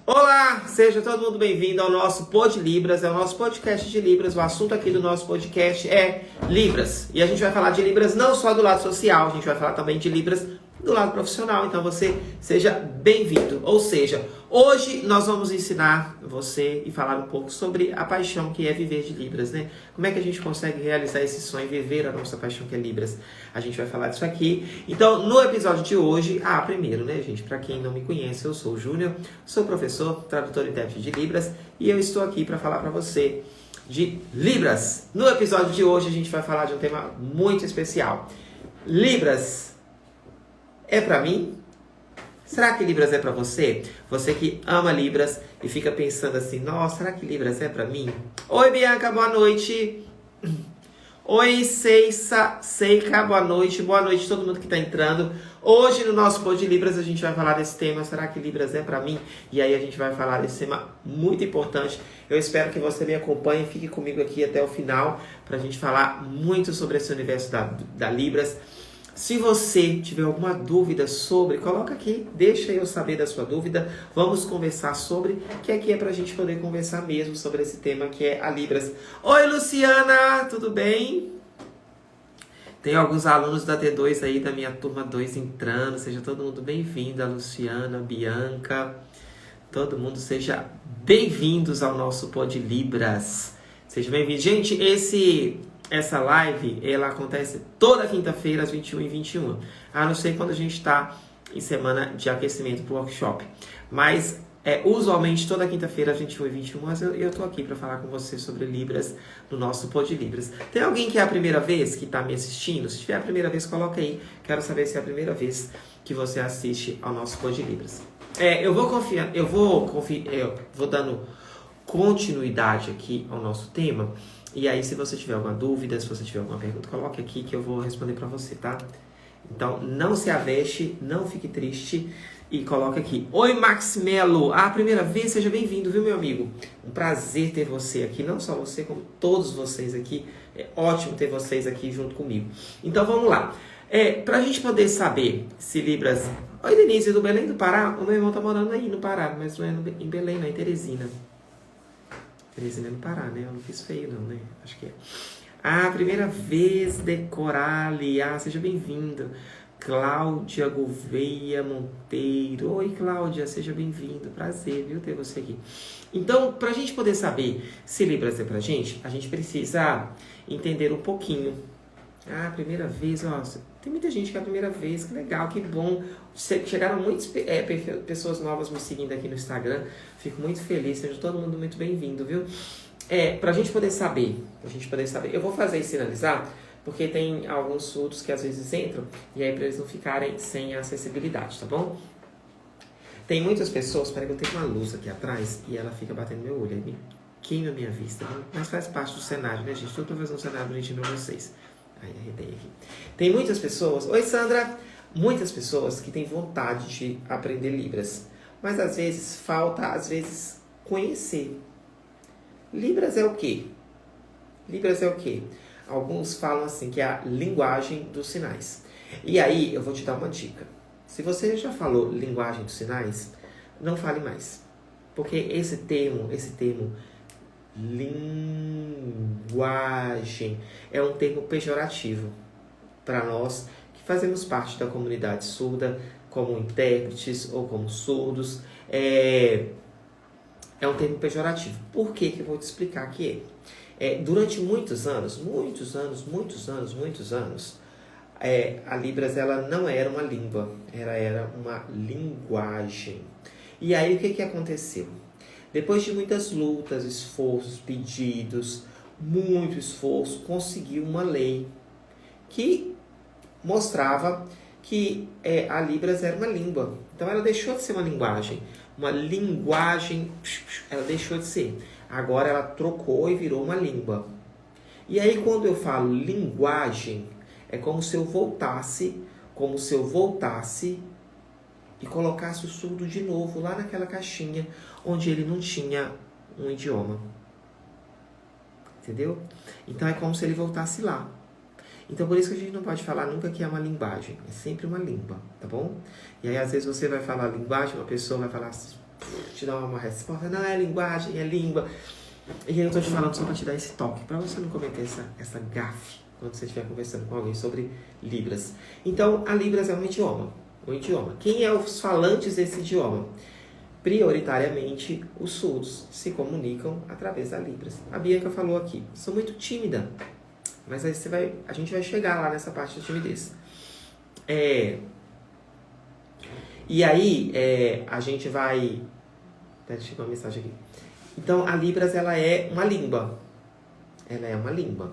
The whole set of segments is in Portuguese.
Olá, seja todo mundo bem-vindo ao nosso Pod Libras, é o nosso podcast de Libras. O assunto aqui do nosso podcast é Libras. E a gente vai falar de Libras não só do lado social, a gente vai falar também de Libras do lado profissional. Então você seja bem-vindo. Ou seja, hoje nós vamos ensinar você e falar um pouco sobre a paixão que é viver de Libras, né? Como é que a gente consegue realizar esse sonho, viver a nossa paixão que é Libras? A gente vai falar disso aqui. Então, no episódio de hoje, primeiro, né, gente? Para quem não me conhece, eu sou o Júnior, sou professor, tradutor e intérprete de Libras e eu estou aqui para falar para você de Libras. No episódio de hoje, a gente vai falar de um tema muito especial. Libras é para mim? Será que Libras é para você? Você que ama Libras e fica pensando assim, nossa, será que Libras é para mim? Oi, Bianca, boa noite. Oi, Seika, boa noite todo mundo que está entrando. Hoje no nosso Pod Libras a gente vai falar desse tema, será que Libras é para mim? E aí a gente vai falar desse tema muito importante. Eu espero que você me acompanhe, fique comigo aqui até o final para a gente falar muito sobre esse universo da Libras. Se você tiver alguma dúvida sobre, coloca aqui, deixa eu saber da sua dúvida. Vamos conversar sobre, que aqui é pra gente poder conversar mesmo sobre esse tema que é a Libras. Oi, Luciana, tudo bem? Tem alguns alunos da T2 aí, da minha turma 2 entrando. Seja todo mundo bem-vindo, a Luciana, a Bianca. Todo mundo seja bem-vindos ao nosso Pod Libras. Seja bem-vindo. Gente, essa live, ela acontece toda quinta-feira, às 21h21. A não ser quando a gente está em semana de aquecimento para o workshop. Mas, usualmente, toda quinta-feira, às 21h21, eu estou aqui para falar com você sobre Libras, no nosso Pod Libras. Tem alguém que é a primeira vez que está me assistindo? Se tiver a primeira vez, coloca aí. Quero saber se é a primeira vez que você assiste ao nosso Pod Libras. Eu vou dando continuidade aqui ao nosso tema. E aí, se você tiver alguma dúvida, se você tiver alguma pergunta, coloque aqui que eu vou responder para você, tá? Então, não se avexe, não fique triste e coloque aqui. Oi, Max Melo! A primeira vez, seja bem-vindo, viu, meu amigo? Um prazer ter você aqui, não só você, como todos vocês aqui. É ótimo ter vocês aqui junto comigo. Então, vamos lá. Pra gente poder saber se Libras... Oi, Denise, do Belém do Pará? O meu irmão tá morando aí no Pará, mas não é em Belém, não é em Teresina. Teresina é no Pará, né? Eu não fiz feio, não, né? Acho que é. Primeira vez, Decorale. Seja bem-vindo. Cláudia Gouveia Monteiro. Oi, Cláudia, seja bem-vindo. Prazer, viu, ter você aqui. Então, pra gente poder saber se Libras é pra gente, a gente precisa entender um pouquinho. Primeira vez, tem muita gente que é a primeira vez, que legal, que bom. Chegaram muitas pessoas novas me seguindo aqui no Instagram. Fico muito feliz, seja todo mundo muito bem-vindo, viu? Pra gente poder saber, eu vou fazer e sinalizar, porque tem alguns surdos que às vezes entram, e aí pra eles não ficarem sem acessibilidade, tá bom? Tem muitas pessoas, peraí que eu tenho uma luz aqui atrás, e ela fica batendo no meu olho, aí me queima a minha vista, mas faz parte do cenário, né, gente? Tudo pra fazer um cenário bonitinho pra vocês. Arredei aqui. Tem muitas pessoas... Oi, Sandra! Muitas pessoas que têm vontade de aprender Libras. Mas, às vezes, falta, conhecer. Libras é o quê? Alguns falam assim, que é a linguagem dos sinais. E aí, eu vou te dar uma dica. Se você já falou linguagem dos sinais, não fale mais. Porque esse termo... linguagem é um termo pejorativo para nós que fazemos parte da comunidade surda, como intérpretes ou como surdos. É um termo pejorativo. Por que que eu vou te explicar que durante muitos anos, a Libras ela não era uma língua, ela era uma linguagem. E aí o que que aconteceu? Depois de muitas lutas, esforços, pedidos, muito esforço, conseguiu uma lei que mostrava que a Libras era uma língua. Então ela deixou de ser uma linguagem. Uma linguagem, ela deixou de ser. Agora ela trocou e virou uma língua. E aí quando eu falo linguagem, é como se eu voltasse e colocasse o surdo de novo lá naquela caixinha onde ele não tinha um idioma. Entendeu? Então é como se ele voltasse lá. Então por isso que a gente não pode falar nunca que é uma linguagem. É sempre uma língua, tá bom? E aí às vezes você vai falar linguagem, uma pessoa vai falar assim, te dar uma resposta. Não, é linguagem, é língua. E aí eu tô te falando só pra te dar esse toque, pra você não cometer essa gafe quando você estiver conversando com alguém sobre Libras. Então, a Libras é um idioma. Quem é os falantes desse idioma? Prioritariamente, os surdos se comunicam através da Libras. A Bianca falou aqui, sou muito tímida. Mas aí a gente vai chegar lá nessa parte da timidez. E aí, a gente vai... Deixa eu ver uma mensagem aqui. Então, a Libras, ela é uma língua. Ela é uma língua.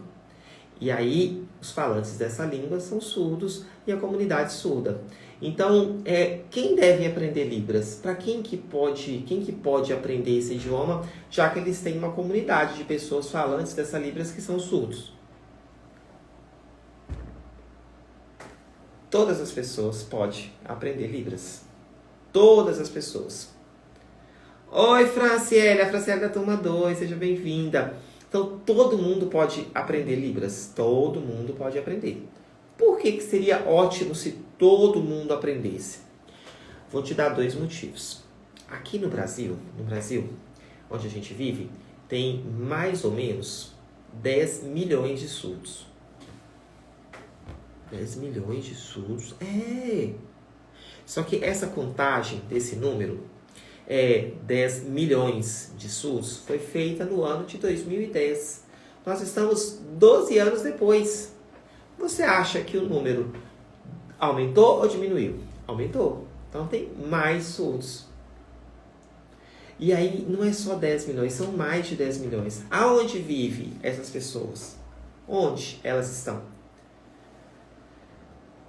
E aí, os falantes dessa língua são surdos e a comunidade surda. Então, quem deve aprender Libras? Para quem que pode aprender esse idioma, já que eles têm uma comunidade de pessoas falantes dessa Libras que são surdos? Todas as pessoas podem aprender Libras. Todas as pessoas. Oi, Franciele, a Franciele da turma 2, seja bem-vinda. Então, todo mundo pode aprender Libras. Todo mundo pode aprender. Por que seria ótimo se todo mundo aprendesse? Vou te dar 2 motivos. Aqui no Brasil, onde a gente vive, tem mais ou menos 10 milhões de surdos. 10 milhões de surdos? Só que essa contagem desse número, 10 milhões de surdos, foi feita no ano de 2010. Nós estamos 12 anos depois. Você acha que o número aumentou ou diminuiu? Aumentou. Então tem mais surdos. E aí não é só 10 milhões, são mais de 10 milhões. Aonde vivem essas pessoas? Onde elas estão?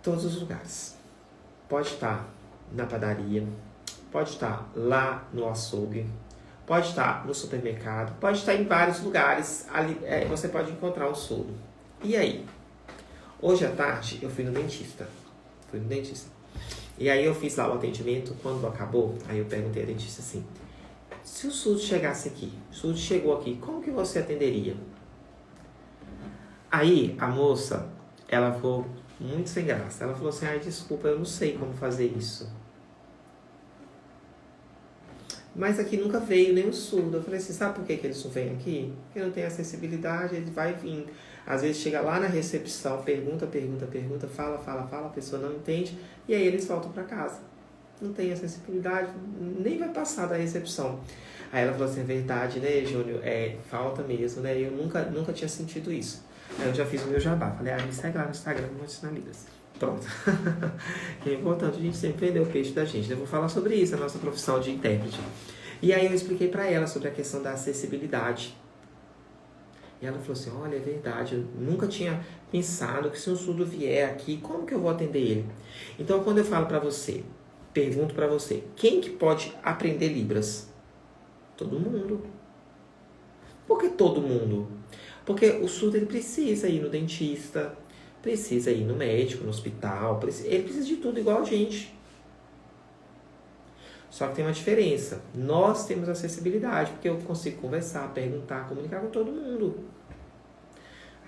Todos os lugares. Pode estar na padaria, pode estar lá no açougue, pode estar no supermercado, pode estar em vários lugares. Ali, você pode encontrar um surdo. E aí? Hoje à tarde eu fui no dentista. E aí eu fiz lá o atendimento. Quando acabou, aí eu perguntei ao dentista assim: se o surdo chegasse aqui, o surdo chegou aqui, como que você atenderia? Aí a moça, ela ficou muito sem graça. Ela falou assim: ai, desculpa, eu não sei como fazer isso. Mas aqui nunca veio nenhum surdo. Eu falei assim: sabe por que eles não vêm aqui? Porque não tem acessibilidade, ele vai vir. Às vezes chega lá na recepção, pergunta, fala, a pessoa não entende, e aí eles voltam para casa. Não tem acessibilidade, nem vai passar da recepção. Aí ela falou assim: é verdade, né, Júnior? Falta mesmo, né? Eu nunca tinha sentido isso. Aí eu já fiz o meu jabá. Falei: me segue lá no Instagram, vou ensinar Libras. Pronto. É importante a gente sempre vender o peixe da gente. Eu vou falar sobre isso, a nossa profissão de intérprete. E aí eu expliquei para ela sobre a questão da acessibilidade. E ela falou assim: olha, é verdade, eu nunca tinha pensado que se um surdo vier aqui, como que eu vou atender ele? Então, quando eu falo para você, pergunto para você, quem que pode aprender Libras? Todo mundo. Por que todo mundo? Porque o surdo, ele precisa ir no dentista, precisa ir no médico, no hospital, ele precisa de tudo igual a gente. Só que tem uma diferença. Nós temos acessibilidade, porque eu consigo conversar, perguntar, comunicar com todo mundo.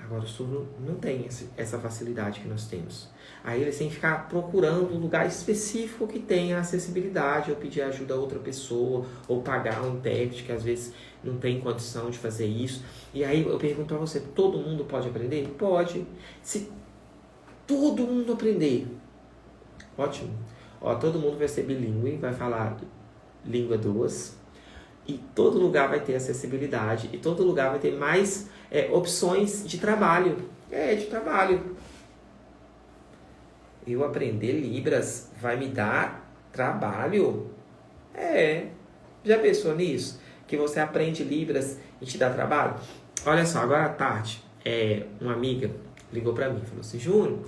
Agora o surdo não tem essa facilidade que nós temos. Aí eles têm que ficar procurando um lugar específico que tenha acessibilidade, ou pedir ajuda a outra pessoa, ou pagar um intérprete que às vezes não tem condição de fazer isso. E aí eu pergunto a você: todo mundo pode aprender? Pode. Se todo mundo aprender, ótimo. Todo mundo vai ser bilíngue, vai falar língua 2. E todo lugar vai ter acessibilidade. E todo lugar vai ter mais opções de trabalho. De trabalho. Eu aprender Libras vai me dar trabalho? Já pensou nisso? Que você aprende Libras e te dá trabalho? Olha só, agora à tarde, uma amiga ligou pra mim e falou assim: Júnior,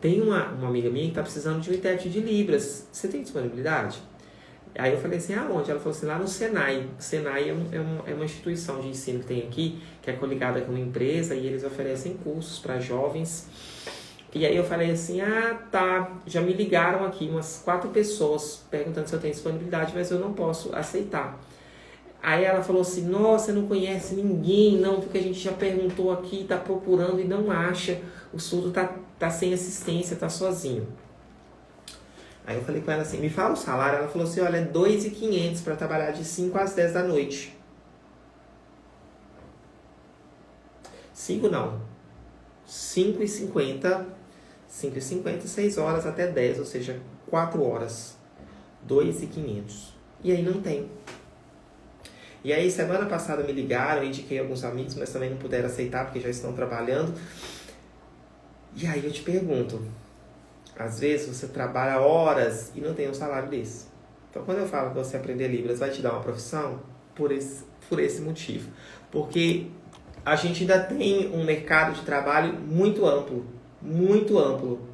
tem uma amiga minha que tá precisando de um intérprete de Libras. Você tem disponibilidade? Aí eu falei assim: aonde? Ela falou assim: lá no Senai. O Senai é uma instituição de ensino que tem aqui, que é coligada com uma empresa, e eles oferecem cursos para jovens. E aí eu falei assim: tá, já me ligaram aqui umas 4 pessoas perguntando se eu tenho disponibilidade, mas eu não posso aceitar. Aí ela falou assim: nossa, você não conhece ninguém não, porque a gente já perguntou aqui, tá procurando e não acha. O surdo tá sem assistência, tá sozinho. Aí eu falei com ela assim, me fala o salário. Ela falou assim, olha, é 2.500 para trabalhar de 5 às 10 da noite. 5 não. 5h50, 6 horas até 10, ou seja, 4 horas. 2.500. E aí não tem. E aí, semana passada me ligaram, eu indiquei alguns amigos, mas também não puderam aceitar porque já estão trabalhando. E aí eu te pergunto, às vezes você trabalha horas e não tem um salário desse. Então, quando eu falo que você aprender Libras vai te dar uma profissão, por esse motivo. Porque a gente ainda tem um mercado de trabalho muito amplo. Muito amplo.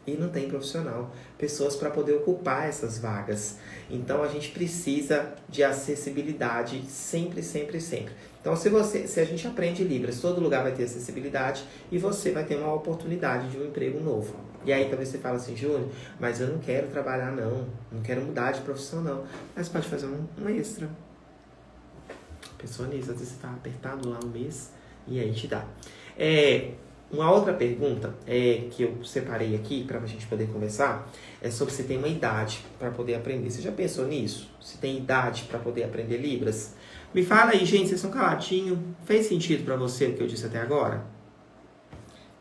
E não tem profissional. Pessoas para poder ocupar essas vagas. Então, a gente precisa de acessibilidade sempre, sempre, sempre. Então, se a gente aprende Libras, todo lugar vai ter acessibilidade e você vai ter uma oportunidade de um emprego novo. E aí, talvez você fale assim, Júnior, mas eu não quero trabalhar, não. Não quero mudar de profissão, não. Mas pode fazer um extra. Pessoa nisso, às vezes você está apertado lá no mês e aí te dá. Uma outra pergunta que eu separei aqui para a gente poder conversar é sobre se tem uma idade para poder aprender. Você já pensou nisso? Se tem idade para poder aprender Libras? Me fala aí, gente, vocês são caladinhos. Fez sentido para você o que eu disse até agora?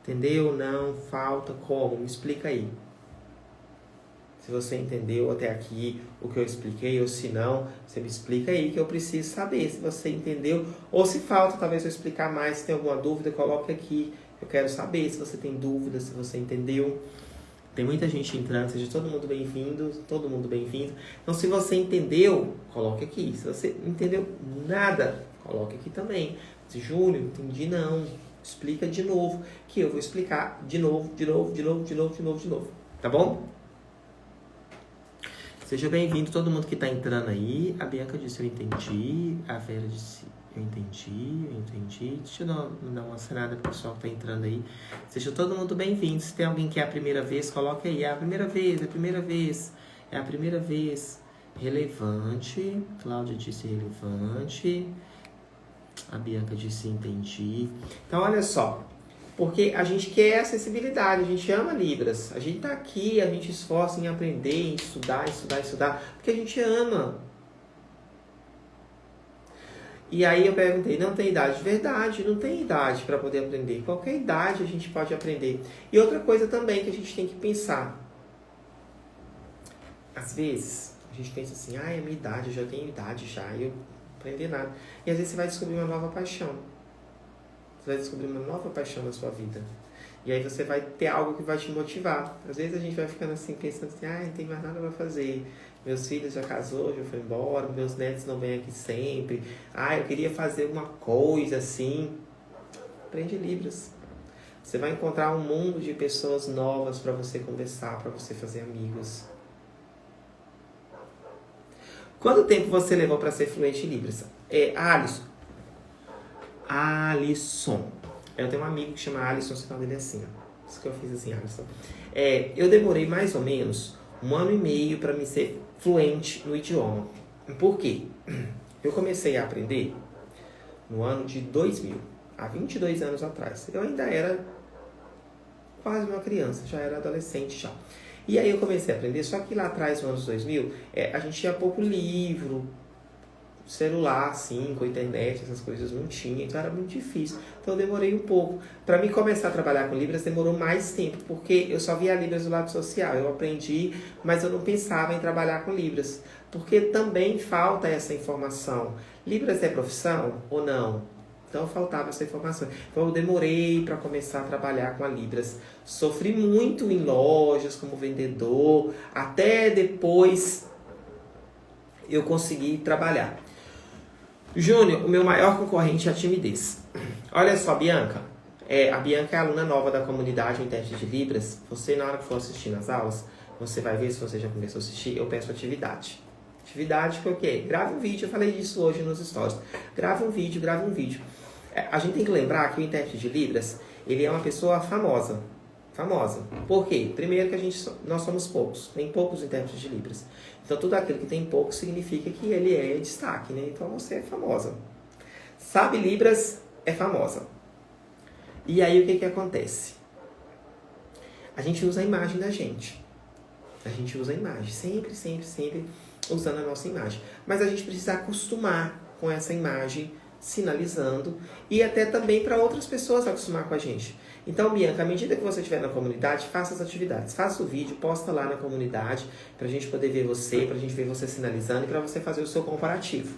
Entendeu? Não? Falta? Como? Me explica aí. Se você entendeu até aqui o que eu expliquei, ou se não, você me explica aí que eu preciso saber se você entendeu. Ou se falta, talvez eu explicar mais. Se tem alguma dúvida, coloque aqui. Eu quero saber se você tem dúvidas, se você entendeu. Tem muita gente entrando, seja todo mundo bem-vindo, todo mundo bem-vindo. Então, se você entendeu, coloque aqui. Se você não entendeu nada, coloque aqui também. Se Júlio, entendi não, explica de novo, que eu vou explicar de novo. Tá bom? Seja bem-vindo todo mundo que está entrando aí. A Bianca disse, eu entendi. A Vera disse, eu entendi. Deixa eu dar uma acenada pro pessoal que está entrando aí. Seja todo mundo bem-vindo. Se tem alguém que é a primeira vez, coloque aí. É a primeira vez. Relevante. Cláudia disse relevante. A Bianca disse entendi. Então, olha só. Porque a gente quer acessibilidade, a gente ama Libras. A gente tá aqui, a gente esforça em aprender, em estudar. Porque a gente ama. E aí eu perguntei, não tem idade? Verdade, não tem idade para poder aprender. Qualquer idade a gente pode aprender. E outra coisa também que a gente tem que pensar. Às vezes, a gente pensa assim, é minha idade, eu já tenho idade já, e eu não aprendi nada. E às vezes você vai descobrir uma nova paixão. Você vai descobrir uma nova paixão na sua vida. E aí você vai ter algo que vai te motivar. Às vezes a gente vai ficando assim, pensando assim, não tem mais nada para fazer. Meus filhos já casou, já foi embora, meus netos não vêm aqui sempre. Eu queria fazer uma coisa assim. Aprende Libras. Você vai encontrar um mundo de pessoas novas para você conversar, para você fazer amigos. Quanto tempo você levou para ser fluente em Libras? Alisson. Eu tenho um amigo que chama Alisson, o sinal dele é assim, ó. Isso que eu fiz assim, Alisson. Eu demorei mais ou menos 1 ano e meio para me ser fluente no idioma. Por quê? Eu comecei a aprender no ano de 2000, há 22 anos atrás. Eu ainda era quase uma criança, já era adolescente já. E aí eu comecei a aprender, só que lá atrás, nos anos 2000, a gente tinha pouco livro, celular, assim, com internet, essas coisas não tinha, então era muito difícil. Então eu demorei um pouco. Para mim começar a trabalhar com Libras demorou mais tempo, porque eu só via Libras do lado social. Eu aprendi, mas eu não pensava em trabalhar com Libras, porque também falta essa informação. Libras é profissão ou não? Então faltava essa informação. Então eu demorei para começar a trabalhar com a Libras. Sofri muito em lojas como vendedor, até depois eu consegui trabalhar. Júnior, o meu maior concorrente é a timidez. Olha só, Bianca. A Bianca é aluna nova da comunidade em teste de Libras. Você, na hora que for assistir nas aulas, você vai ver se você já começou a assistir. Eu peço atividade. Atividade que é o quê? Grava um vídeo. Eu falei disso hoje nos stories. Grava um vídeo. A gente tem que lembrar que o intérprete de Libras, ele é uma pessoa famosa. Por quê? Primeiro que nós somos poucos. Tem poucos intérpretes de Libras. Então, tudo aquilo que tem pouco significa que ele é destaque, né? Então, você é famosa. Sabe Libras, é famosa. E aí, o que acontece? A gente usa a imagem da gente. A gente usa a imagem. Sempre usando a nossa imagem. Mas a gente precisa acostumar com essa imagem, sinalizando. E até também para outras pessoas acostumar com a gente. Então, Bianca, à medida que você estiver na comunidade, faça as atividades. Faça o vídeo, posta lá na comunidade, para a gente poder ver você, para a gente ver você sinalizando e para você fazer o seu comparativo.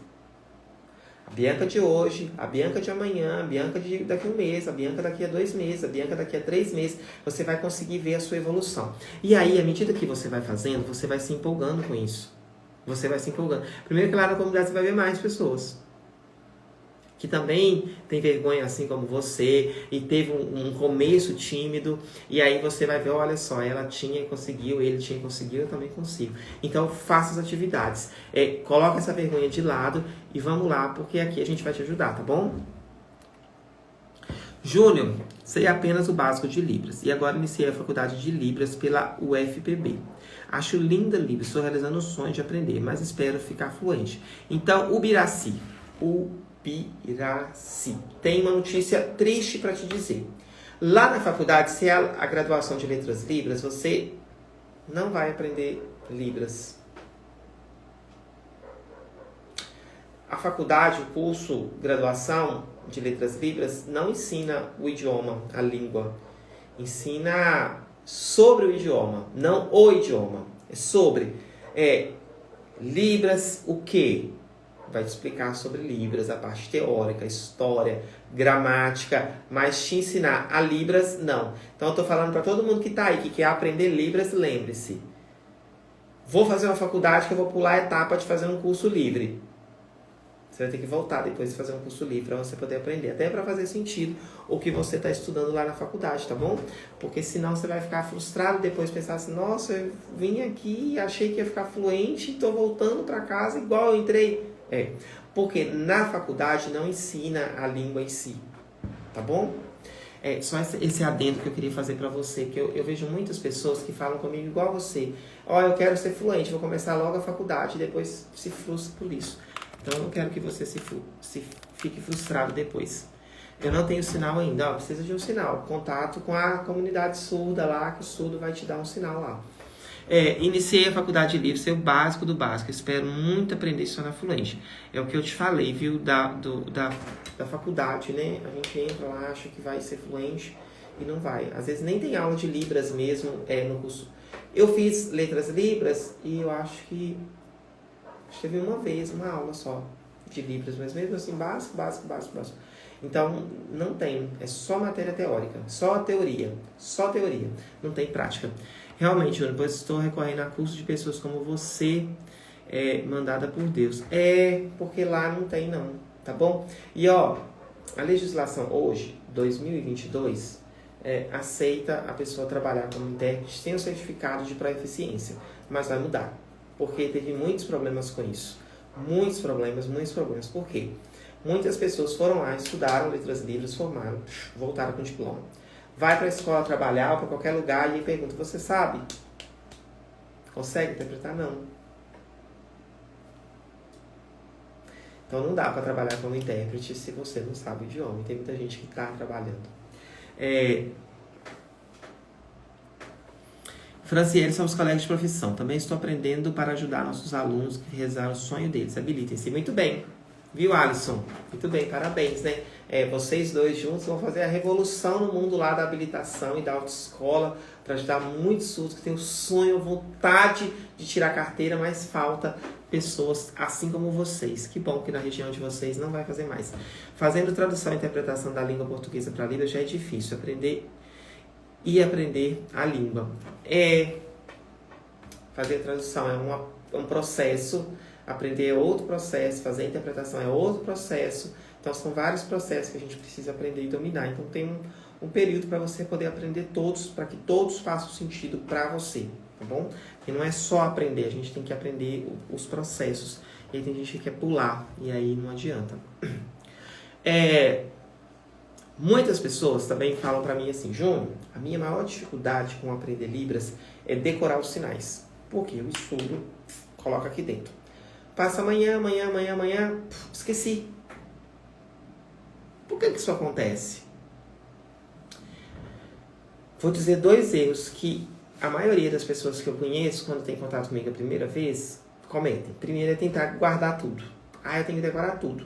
A Bianca de hoje, a Bianca de amanhã, a Bianca de daqui a 1 mês, a Bianca daqui a 2 meses, a Bianca daqui a 3 meses, você vai conseguir ver a sua evolução. E aí, à medida que você vai fazendo, você vai se empolgando com isso. Você vai se empolgando. Primeiro que lá na comunidade você vai ver mais pessoas que também tem vergonha assim como você e teve um começo tímido, e aí você vai ver, olha só, ela tinha e conseguiu, ele tinha e conseguiu, eu também consigo. Então faça as atividades, coloca essa vergonha de lado e vamos lá, porque aqui a gente vai te ajudar, tá bom? Júnior, sei apenas o básico de Libras e agora iniciei a faculdade de Libras pela UFPB. Acho linda Libras, estou realizando o sonho de aprender, mas espero ficar fluente. Então, Ubiraci, tem uma notícia triste para te dizer. Lá na faculdade, se é a graduação de Letras Libras, você não vai aprender Libras. A faculdade, o curso, graduação de Letras Libras, não ensina o idioma, a língua. Ensina sobre o idioma, não o idioma. É sobre. Libras, o quê? Vai te explicar sobre Libras, a parte teórica, história, gramática, mas te ensinar a Libras, não. Então eu tô falando para todo mundo que tá aí, que quer aprender Libras, lembre-se. Vou fazer uma faculdade que eu vou pular a etapa de fazer um curso livre. Você vai ter que voltar depois de fazer um curso livre para você poder aprender. Até para fazer sentido o que você está estudando lá na faculdade, tá bom? Porque senão você vai ficar frustrado depois pensar assim, nossa, eu vim aqui e achei que ia ficar fluente e tô voltando para casa igual eu entrei. Porque na faculdade não ensina a língua em si, tá bom? Só esse adendo que eu queria fazer pra você, que eu vejo muitas pessoas que falam comigo igual você. Eu quero ser fluente, vou começar logo a faculdade e depois se frustra por isso. Então eu não quero que você se fique frustrado depois. Eu não tenho sinal ainda, precisa de um sinal. Contato com a comunidade surda lá, que o surdo vai te dar um sinal lá. Iniciei a faculdade de Libras, sei o básico do básico. Espero muito aprender isso na fluente. É o que eu te falei, viu? Da faculdade, né? A gente entra lá, acha que vai ser fluente e não vai. Às vezes nem tem aula de Libras mesmo no curso. Eu fiz Letras Libras e eu acho que teve uma vez, uma aula só de Libras, mas mesmo assim, básico. Então, não tem. É só matéria teórica, só teoria. Não tem prática. Realmente, eu depois estou recorrendo a cursos de pessoas como você, mandada por Deus. Porque lá não tem não, tá bom? E a legislação hoje, 2022, aceita a pessoa trabalhar como intérprete sem o certificado de proeficiência, mas vai mudar, porque teve muitos problemas com isso. Muitos problemas. Por quê? Muitas pessoas foram lá, estudaram Letras Libras, formaram, voltaram com diploma. Vai para a escola trabalhar ou para qualquer lugar e pergunta, você sabe? Consegue interpretar? Não. Então não dá para trabalhar como intérprete se você não sabe o idioma. Tem muita gente que está trabalhando. Franciele, somos colegas de profissão. Também estou aprendendo para ajudar nossos alunos que realizaram o sonho deles. Habilitem-se. Muito bem. Viu, Alisson? Muito bem, parabéns, né? Vocês dois juntos vão fazer a revolução no mundo lá da habilitação e da autoescola para ajudar muitos surdos que têm o sonho, a vontade de tirar carteira, mas falta pessoas assim como vocês. Que bom que na região de vocês não vai fazer mais. Fazendo tradução e interpretação da língua portuguesa para a Libras já é difícil. Aprender a língua. Fazer tradução é um processo. Aprender é outro processo, fazer a interpretação é outro processo. Então, são vários processos que a gente precisa aprender e dominar. Então, tem um período para você poder aprender todos, para que todos façam sentido para você, tá bom? Porque não é só aprender, a gente tem que aprender os processos. E aí tem gente que quer pular, e aí não adianta. Muitas pessoas também falam para mim assim, Júnior, a minha maior dificuldade com aprender Libras é decorar os sinais. Porque eu estudo, coloco aqui dentro. Passa amanhã, esqueci. Por que isso acontece? Vou dizer 2 erros que a maioria das pessoas que eu conheço, quando tem contato comigo a primeira vez, cometem. Primeiro é tentar guardar tudo. Eu tenho que decorar tudo.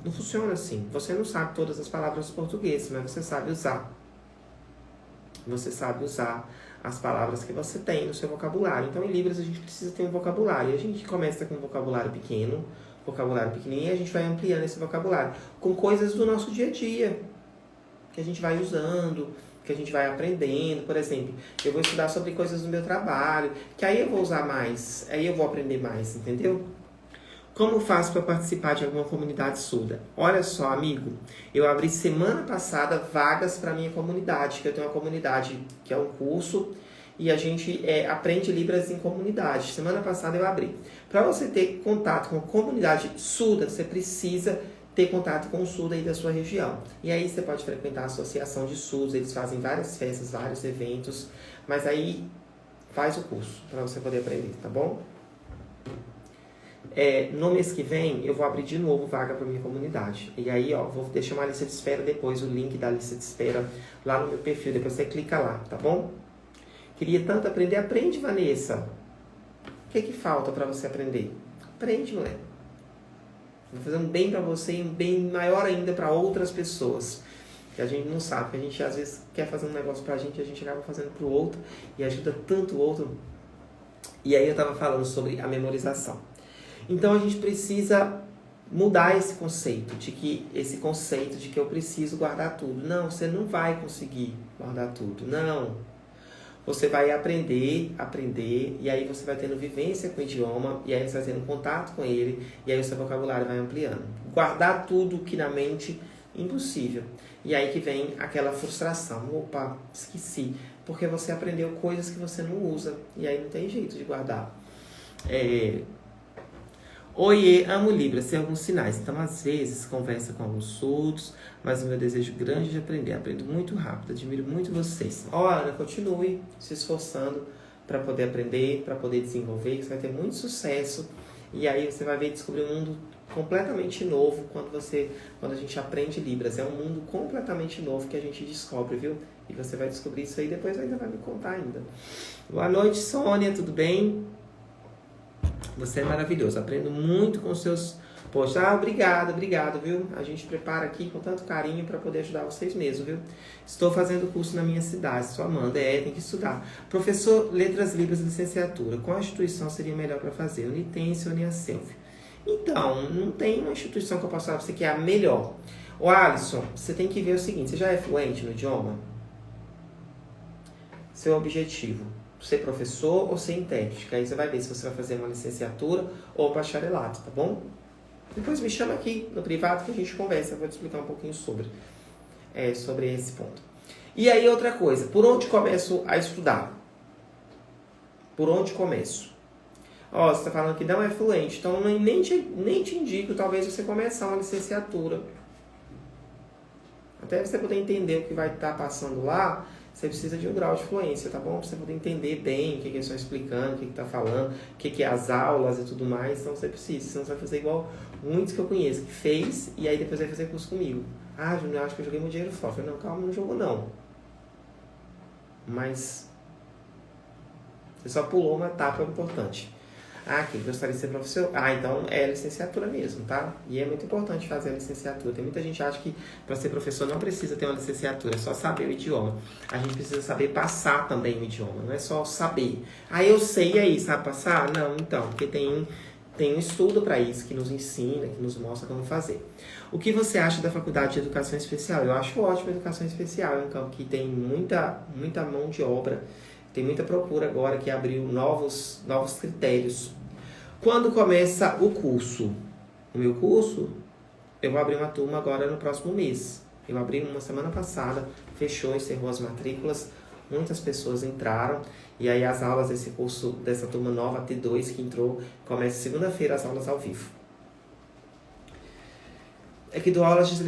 Não funciona assim. Você não sabe todas as palavras portuguesas, mas você sabe usar. Você sabe usar as palavras que você tem no seu vocabulário. Então, em Libras, a gente precisa ter um vocabulário. A gente começa com um vocabulário pequeno, vocabulário pequenininho, e a gente vai ampliando esse vocabulário com coisas do nosso dia a dia, que a gente vai usando, que a gente vai aprendendo. Por exemplo, eu vou estudar sobre coisas do meu trabalho, que aí eu vou usar mais, aí eu vou aprender mais, entendeu? Como faço para participar de alguma comunidade surda? Olha só, amigo, eu abri semana passada vagas para minha comunidade, que eu tenho uma comunidade que é um curso e a gente aprende Libras em comunidade. Semana passada eu abri. Para você ter contato com a comunidade surda, você precisa ter contato com o surdo aí da sua região. E aí você pode frequentar a associação de surdos, eles fazem várias festas, vários eventos, mas aí faz o curso para você poder aprender, tá bom? No mês que vem, eu vou abrir de novo vaga para minha comunidade. E aí, vou deixar uma lista de espera depois, o link da lista de espera lá no meu perfil. Depois você clica lá, tá bom? Queria tanto aprender. Aprende, Vanessa. O que falta para você aprender? Aprende, moleque. Vou fazer um bem para você e um bem maior ainda para outras pessoas. Que a gente não sabe, que a gente às vezes quer fazer um negócio pra gente e a gente acaba fazendo pro outro e ajuda tanto o outro. E aí eu tava falando sobre a memorização. Então a gente precisa mudar esse conceito de que eu preciso guardar tudo. Não, você não vai conseguir guardar tudo. Não. Você vai aprender, e aí você vai tendo vivência com o idioma, e aí você vai tendo contato com ele, e aí o seu vocabulário vai ampliando. Guardar tudo que na mente, impossível. E aí que vem aquela frustração. Opa, esqueci. Porque você aprendeu coisas que você não usa, e aí não tem jeito de guardar. Oiê, amo Libras, tem alguns sinais. Então, às vezes, conversa com alguns surdos, mas o meu desejo grande de aprender. Aprendo muito rápido, admiro muito vocês. Ana, continue se esforçando para poder aprender, para poder desenvolver, que você vai ter muito sucesso. E aí você vai ver descobrir um mundo completamente novo quando a gente aprende Libras. É um mundo completamente novo que a gente descobre, viu? E você vai descobrir isso aí, depois ainda vai me contar ainda. Boa noite, Sônia, tudo bem? Você é maravilhoso, aprendo muito com seus posts. Obrigado, viu? A gente prepara aqui com tanto carinho para poder ajudar vocês mesmo, viu? Estou fazendo curso na minha cidade, sou Amanda, tem que estudar. Professor, Letras Libras, licenciatura, qual instituição seria melhor para fazer? Unitense ou Uniaselv? Então, não tem uma instituição que eu possa falar para você que é a melhor. Ô Alisson, você tem que ver o seguinte, você já é fluente no idioma? Seu objetivo, ser professor ou ser intérprete, que aí você vai ver se você vai fazer uma licenciatura ou bacharelato, tá bom? Depois me chama aqui no privado que a gente conversa, eu vou te explicar um pouquinho sobre esse ponto. E aí outra coisa, por onde começo a estudar? Por onde começo? Você está falando que não é fluente, então nem te indico, talvez você começar uma licenciatura. Até você poder entender o que vai estar passando lá, você precisa de um grau de fluência, tá bom? Pra você poder entender bem o que eles estão explicando, o que está falando, o que é as aulas e tudo mais. Então você precisa, senão você vai fazer igual muitos que eu conheço, que fez e aí depois vai fazer curso comigo. Júnior, acho que eu joguei meu dinheiro fora. Eu falei, não, calma, não jogou não. Mas você só pulou uma etapa importante. Que gostaria de ser professor? Então é licenciatura mesmo, tá? E é muito importante fazer a licenciatura. Tem muita gente que acha que para ser professor não precisa ter uma licenciatura, é só saber o idioma. A gente precisa saber passar também o idioma, não é só saber. Eu sei e aí, sabe passar? Não, então, porque tem um estudo para isso que nos ensina, que nos mostra como fazer. O que você acha da Faculdade de Educação Especial? Eu acho ótimo a Educação Especial, é um campo que tem muita mão de obra. Tem muita procura agora que abriu novos critérios. Quando começa o curso? O meu curso, eu vou abrir uma turma agora no próximo mês. Eu abri uma semana passada, fechou, encerrou as matrículas. Muitas pessoas entraram. E aí as aulas desse curso, dessa turma nova, T2, que entrou, começa segunda-feira as aulas ao vivo. É que dou aulas de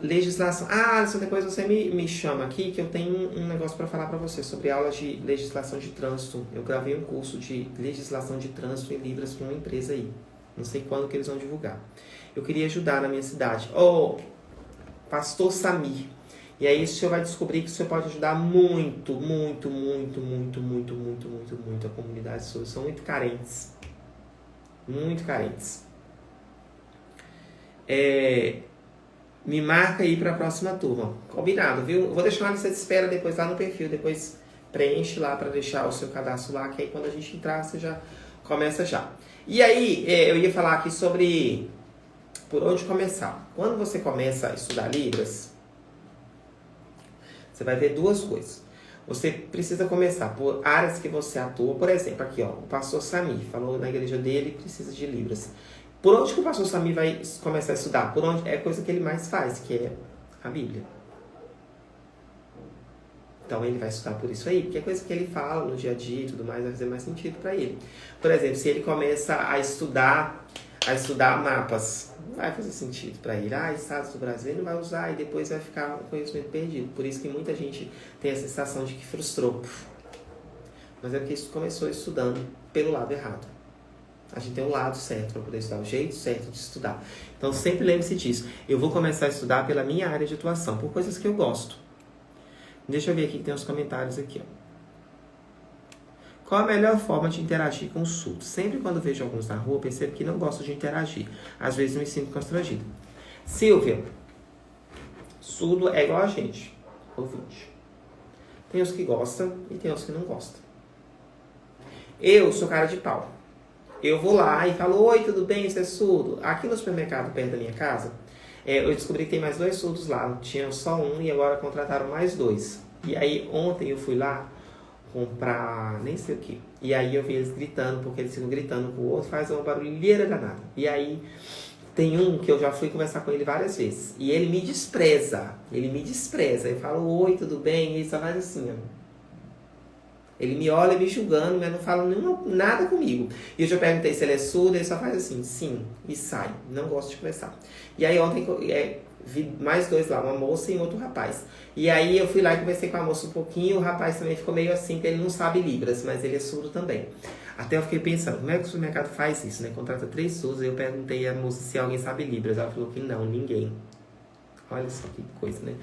legislação. Alisson, depois você me chama aqui que eu tenho um negócio para falar para você sobre aulas de legislação de trânsito. Eu gravei um curso de legislação de trânsito em Libras para uma empresa aí. Não sei quando que eles vão divulgar. Eu queria ajudar na minha cidade. Pastor Samir, E aí o senhor vai descobrir que o senhor pode ajudar muito, muito, muito, muito, muito, muito, muito, muito a comunidade sua. São muito carentes. Muito carentes. Me marca aí para a próxima turma. Combinado, viu? Eu vou deixar uma lista de espera depois lá no perfil. Depois preenche lá para deixar o seu cadastro lá, que aí quando a gente entrar, você já começa já. E aí, eu ia falar aqui sobre por onde começar. Quando você começa a estudar Libras, você vai ver duas coisas. Você precisa começar por áreas que você atua. Por exemplo, aqui, ó, o pastor Samir falou na igreja dele, precisa de Libras. Por onde que o pastor Samir vai começar a estudar? Por onde? É a coisa que ele mais faz, que é a Bíblia. Então ele vai estudar por isso aí, porque é coisa que ele fala no dia a dia e tudo mais, vai fazer mais sentido para ele. Por exemplo, se ele começa a estudar mapas, não vai fazer sentido para ele. Estados do Brasil ele não vai usar e depois vai ficar um conhecimento perdido. Por isso que muita gente tem a sensação de que frustrou. Mas é porque isso começou estudando pelo lado errado. A gente tem um lado certo para poder estudar, o jeito certo de estudar. Então sempre lembre-se disso. Eu vou começar a estudar pela minha área de atuação, por coisas que eu gosto. Deixa eu ver aqui que tem uns comentários aqui, ó. Qual a melhor forma de interagir com os surdos? Sempre quando vejo alguns na rua, percebo que não gostam de interagir. Às vezes me sinto constrangido. Silvia, surdo é igual a gente, ouvinte. Tem os que gostam e tem os que não gostam. Eu sou cara de pau. Eu vou lá e falo, oi, tudo bem, você é surdo? Aqui no supermercado, perto da minha casa, eu descobri que tem mais 2 surdos lá. Tinha só um e agora contrataram mais 2. E aí ontem eu fui lá comprar nem sei o que. E aí eu vi eles gritando, porque eles ficam gritando com o outro, faz uma barulheira danada. E aí tem um que eu já fui conversar com ele várias vezes. E ele me despreza. Eu falo, oi, tudo bem? E ele só faz assim, ó. Ele me olha me julgando, mas não fala nada comigo. E eu já perguntei se ele é surdo, ele só faz assim, sim, e sai. Não gosto de conversar. E aí ontem vi mais 2 lá, uma moça e um outro rapaz. E aí eu fui lá e conversei com a moça um pouquinho, o rapaz também ficou meio assim, que ele não sabe Libras, mas ele é surdo também. Até eu fiquei pensando, como é que o supermercado faz isso, né? Contrata 3 surdos, aí eu perguntei à moça se alguém sabe Libras. Ela falou que não, ninguém. Olha só que coisa, né?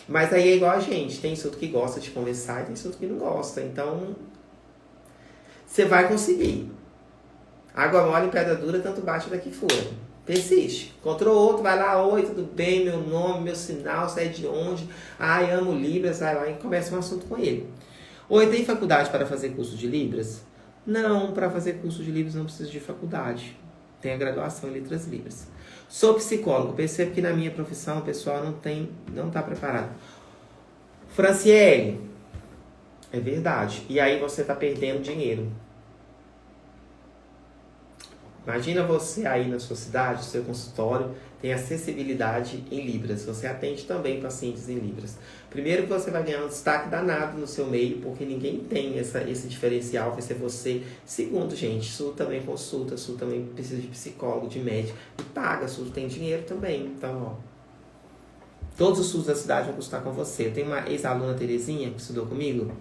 Mas aí é igual a gente. Tem surdo que gosta de conversar e tem surdo que não gosta. Então, você vai conseguir. Água mole em pedra dura, tanto bate daqui fora. Persiste. Encontrou outro, vai lá, oi, tudo bem, meu nome, meu sinal, sai de onde? Ai, amo Libras, vai lá e começa um assunto com ele. Oi, tem faculdade para fazer curso de Libras? Não, para fazer curso de Libras não precisa de faculdade. Tem a graduação em Letras Libras. Sou psicólogo, percebo que na minha profissão o pessoal não está preparado. Franciele, é verdade. E aí você está perdendo dinheiro. Imagina você aí na sua cidade, seu consultório, tem acessibilidade em Libras. Você atende também pacientes em Libras. Primeiro que você vai ganhar um destaque danado no seu meio, porque ninguém tem esse diferencial, vai ser você. Segundo, gente, surdo também consulta, surdo também precisa de psicólogo, de médico, e paga, surdo tem dinheiro também. Então, ó, todos os surdos da cidade vão consultar com você. Eu tenho uma ex-aluna, Terezinha, que estudou comigo.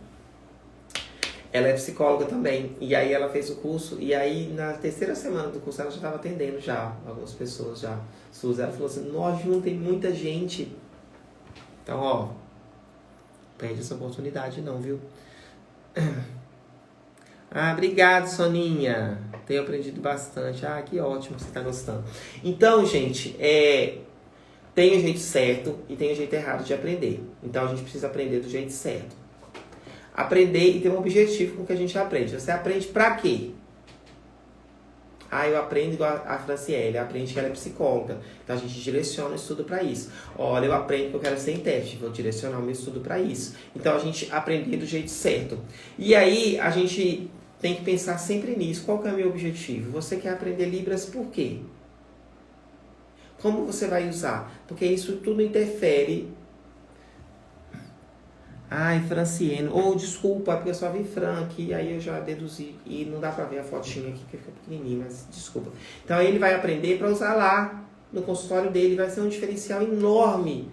Ela é psicóloga também, e aí ela fez o curso, e aí na 3ª semana do curso ela já estava atendendo já, algumas pessoas já, surdas. Ela falou assim, nós juntos tem muita gente. Então, ó, perde essa oportunidade não, viu? Obrigado, Soninha. Tenho aprendido bastante. Que ótimo que você está gostando. Então, gente, tem o jeito certo e tem o jeito errado de aprender. Então, a gente precisa aprender do jeito certo. Aprender e ter um objetivo com o que a gente aprende. Você aprende pra quê? Eu aprendo igual a Franciele, aprende que ela é psicóloga. Então a gente direciona o estudo para isso. Olha, eu aprendo que eu quero ser intérprete, vou direcionar o meu estudo para isso. Então a gente aprende do jeito certo. E aí a gente tem que pensar sempre nisso. Qual que é o meu objetivo? Você quer aprender Libras por quê? Como você vai usar? Porque isso tudo interfere. Franciene. Desculpa, porque eu só vi Frank. E aí eu já deduzi. E não dá pra ver a fotinha aqui, porque fica pequenininho, mas desculpa. Então aí ele vai aprender para usar lá no consultório dele. Vai ser um diferencial enorme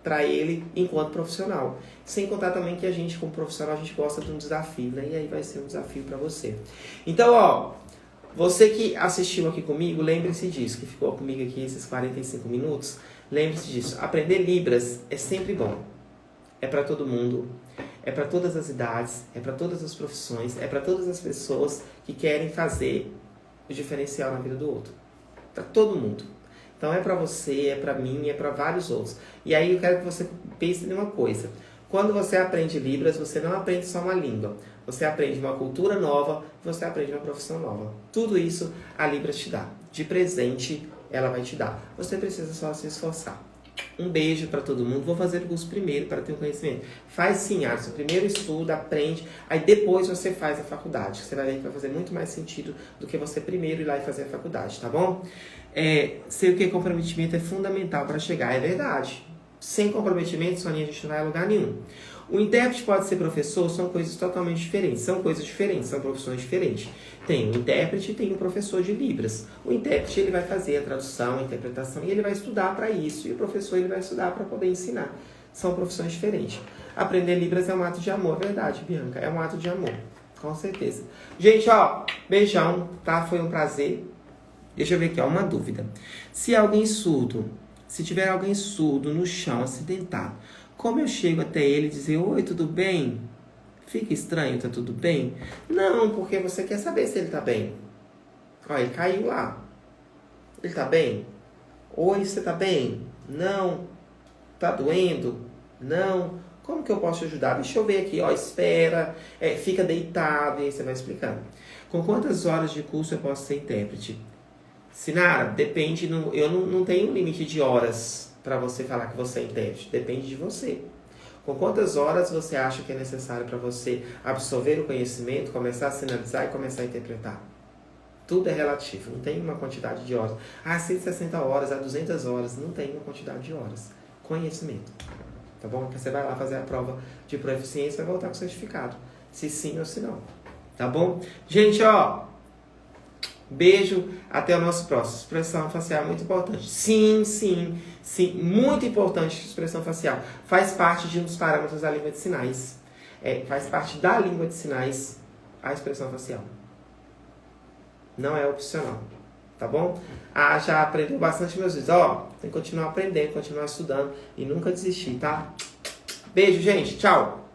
para ele enquanto profissional. Sem contar também que a gente, como profissional, a gente gosta de um desafio, né? E aí vai ser um desafio para você. Então, ó, você que assistiu aqui comigo, lembre-se disso, que ficou comigo aqui esses 45 minutos. Lembre-se disso. Aprender Libras é sempre bom. é para todo mundo, é para todas as idades, é para todas as profissões, é para todas as pessoas que querem fazer o diferencial na vida do outro. Para todo mundo. Então é para você, é para mim, é para vários outros. E aí eu quero que você pense em uma coisa. Quando você aprende Libras, você não aprende só uma língua. Você aprende uma cultura nova, você aprende uma profissão nova. Tudo isso a Libras te dá. De presente, ela vai te dar. Você precisa só se esforçar. Um beijo para todo mundo. Vou fazer o curso primeiro para ter o conhecimento. Faz sim, Alisson. Primeiro estuda, aprende. Aí depois você faz a faculdade. Você vai ver que vai fazer muito mais sentido do que você primeiro ir lá e fazer a faculdade, tá bom? Sei o que comprometimento é fundamental para chegar. É verdade. Sem comprometimento, Soninha, a gente não vai a lugar nenhum. O intérprete pode ser professor, são coisas totalmente diferentes. São coisas diferentes, são profissões diferentes. Tem o intérprete e tem o professor de Libras. O intérprete ele vai fazer a tradução, a interpretação e ele vai estudar para isso. E o professor ele vai estudar para poder ensinar. São profissões diferentes. Aprender Libras é um ato de amor, é verdade, Bianca. É um ato de amor, com certeza. Gente, ó, beijão, tá? Foi um prazer. Deixa eu ver aqui, ó, uma dúvida. Se tiver alguém surdo no chão, acidentado, como eu chego até ele e dizer, oi, tudo bem? Fica estranho, tá tudo bem? Não, porque você quer saber se ele tá bem. Ó, ele caiu lá. Ele tá bem? Oi, você tá bem? Não. Tá doendo? Não. Como que eu posso te ajudar? Deixa eu ver aqui, ó, espera, fica deitado, e aí você vai explicando. Com quantas horas de curso eu posso ser intérprete? Sinara, depende, eu não tenho limite de horas para você falar que você é intérprete. Depende de você. Com quantas horas você acha que é necessário para você absorver o conhecimento, começar a sinalizar e começar a interpretar? Tudo é relativo, não tem uma quantidade de horas. 160 horas, 200 horas, não tem uma quantidade de horas. Conhecimento. Tá bom? Porque você vai lá fazer a prova de proficiência e vai voltar com o certificado. Se sim ou se não. Tá bom? Gente, ó. Beijo, até o nosso próximo. Expressão facial é muito importante. Sim, muito importante expressão facial. Faz parte de um dos parâmetros da língua de sinais. Faz parte da língua de sinais a expressão facial. Não é opcional, tá bom? Já aprendeu bastante meus vídeos. Ó, tem que continuar aprendendo, continuar estudando e nunca desistir, tá? Beijo, gente. Tchau.